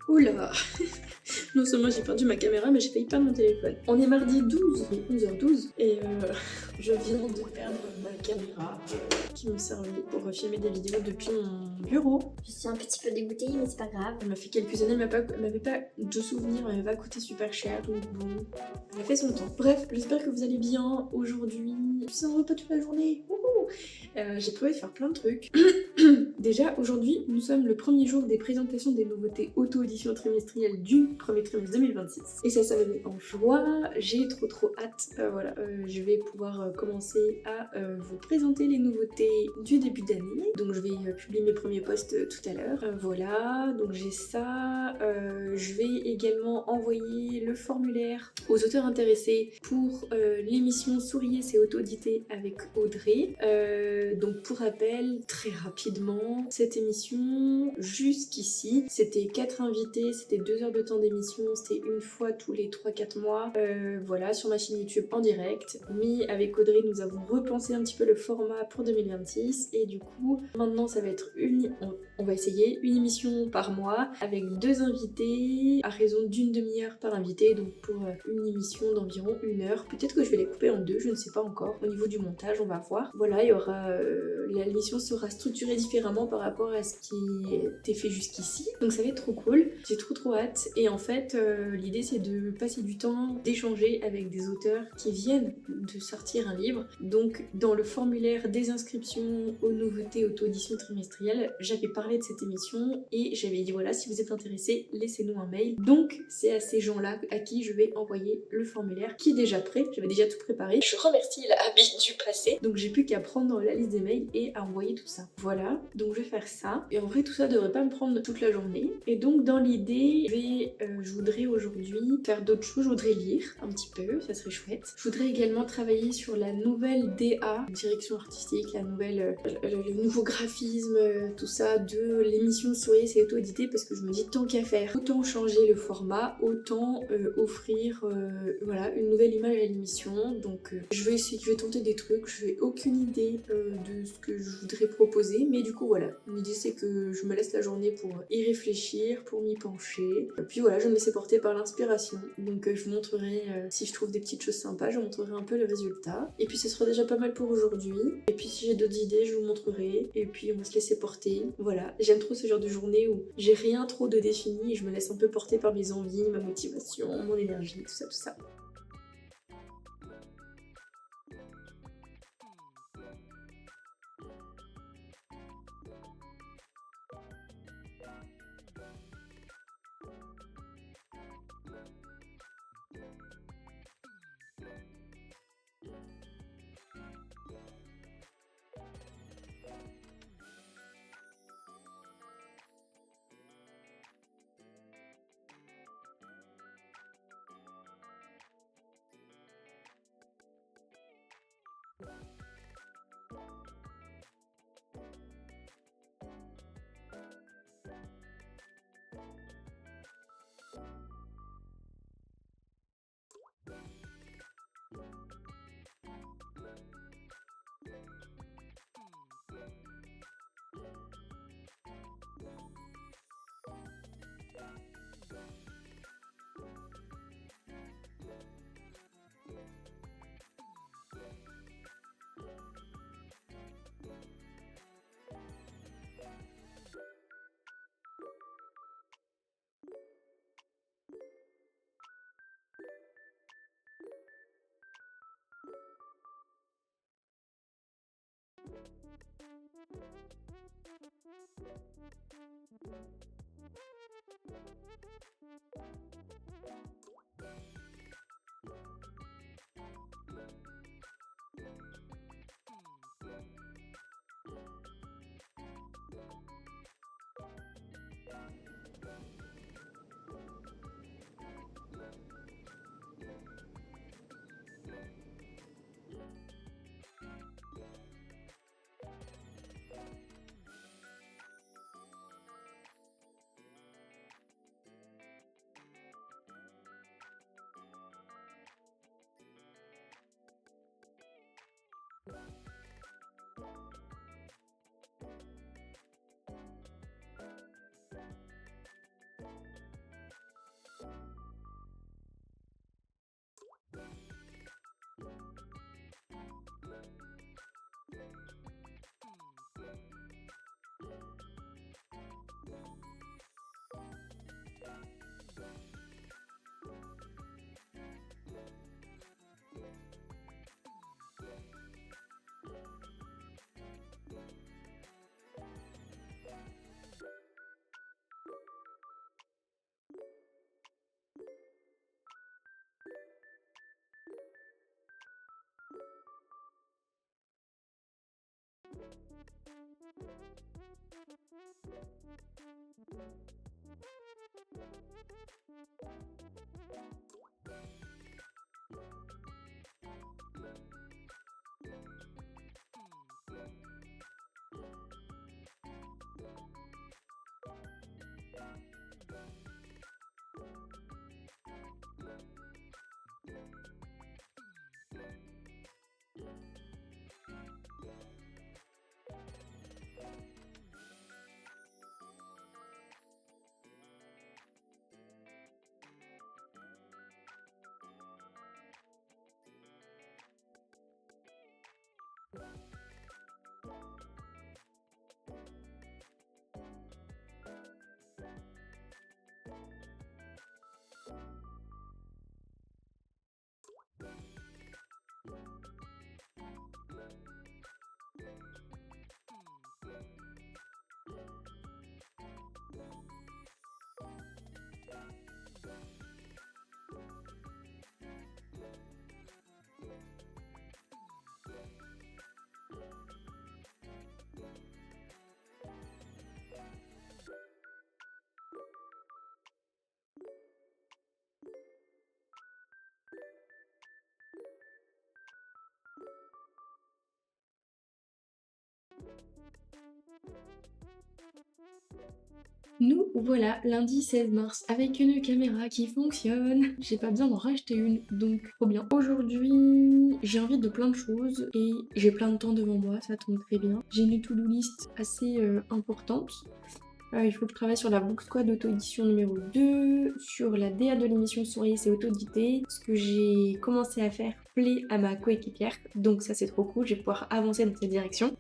Oula. Non seulement j'ai perdu ma caméra, mais j'ai failli perdre mon téléphone. On est mardi 12, il est 11h12, et je viens de perdre ma caméra qui me servait pour filmer des vidéos depuis mon bureau. Je suis un petit peu dégoûtée, mais c'est pas grave. Elle m'a fait quelques années, elle m'avait pas de souvenirs, elle m'avait pas coûté super cher, donc bon, elle a fait son temps. Bref, j'espère que vous allez bien aujourd'hui. Je suis en repas toute la journée. J'ai prévu de faire plein de trucs. Déjà, aujourd'hui, nous sommes le premier jour des présentations des nouveautés auto-audition trimestrielles du premier trimestre 2026. Et ça me met en joie, j'ai trop hâte. Je vais pouvoir commencer à vous présenter les nouveautés du début d'année. Donc je vais publier mes premiers posts tout à l'heure. Voilà, donc j'ai ça. Je vais également envoyer le formulaire aux auteurs intéressés pour l'émission Souriez, c'est auto-audité avec Audrey. Donc pour rappel, très rapidement, cette émission, jusqu'ici, c'était 4 invités, c'était 2 heures de temps d'émission, c'était une fois tous les 3-4 mois, voilà, sur ma chaîne YouTube en direct. Mais avec Audrey, nous avons repensé un petit peu le format pour 2026, et du coup, maintenant ça va être on va essayer une émission par mois, avec 2 invités, à raison d'une demi-heure par invité, donc pour une émission d'environ 1 heure. Peut-être que je vais les couper en 2, je ne sais pas encore. Au niveau du montage, on va voir. Voilà, il y aura... l'émission sera structurée différemment par rapport à ce qui était fait jusqu'ici. Donc ça va être trop cool. J'ai trop hâte. Et en fait, l'idée c'est de passer du temps, d'échanger avec des auteurs qui viennent de sortir un livre. Donc dans le formulaire des inscriptions aux nouveautés auto-audition trimestrielle, j'avais parlé de cette émission et j'avais dit voilà, si vous êtes intéressés, laissez-nous un mail. Donc c'est à ces gens-là à qui je vais envoyer le formulaire qui est déjà prêt. J'avais déjà tout préparé. Je remercie la Abby du passé. Donc j'ai plus qu'à prendre la liste des mails et à envoyer tout ça. Voilà, donc je vais faire ça. Et en vrai, tout ça devrait pas me prendre toute la journée. Et donc dans l'idée, je voudrais aujourd'hui faire d'autres choses. Je voudrais lire un petit peu, ça serait chouette. Je voudrais également travailler sur la nouvelle DA, direction artistique, le nouveau graphisme, tout ça de l'émission Souriez, c'est auto-édité, parce que je me dis tant qu'à faire, autant changer le format, autant offrir voilà, une nouvelle image à l'émission. Donc je vais tenter des trucs, je n'ai aucune idée de ce que je voudrais proposer, mais du coup voilà, l'idée c'est que je me laisse la journée pour y réfléchir, pour m'y pencher, puis voilà, je me laisser porter par l'inspiration. Donc je vous montrerai, si je trouve des petites choses sympas, je vous montrerai un peu le résultat, et puis ce sera déjà pas mal pour aujourd'hui, et puis si j'ai d'autres idées, je vous montrerai, et puis on va se laisser porter. Voilà, j'aime trop ce genre de journée où j'ai rien trop de défini, et je me laisse un peu porter par mes envies, ma motivation, mon énergie, tout ça. Nous voilà lundi 16 mars avec une caméra qui fonctionne. J'ai pas besoin d'en racheter une, donc trop bien. Aujourd'hui, j'ai envie de plein de choses et j'ai plein de temps devant moi, ça tombe très bien. J'ai une to-do list assez importante. Il faut que je travaille sur la book squad auto-édition numéro 2, sur la DA de l'émission Sourire et auto-édité. Ce que j'ai commencé à faire plaît à ma coéquipière, donc ça c'est trop cool, je vais pouvoir avancer dans cette direction.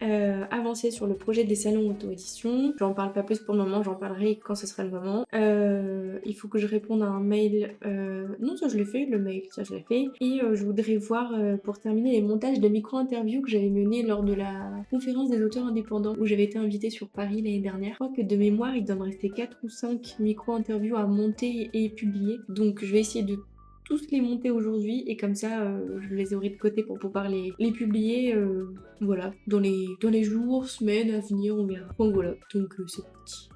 Avancer sur le projet des salons auto-édition. J'en parle pas plus pour le moment, j'en parlerai quand ce sera le moment. Il faut que je réponde à un mail. Non, ça je l'ai fait, le mail, ça je l'ai fait. Et je voudrais voir pour terminer les montages de micro-interviews que j'avais menés lors de la conférence des auteurs indépendants où j'avais été invitée sur Paris l'année dernière. Je crois que de mémoire, il doit me rester 4 ou 5 micro-interviews à monter et publier. Donc je vais essayer de tous les monter aujourd'hui et comme ça je les aurai de côté pour pouvoir les publier voilà, dans les jours, semaines à venir, on verra. Donc voilà, donc c'est parti.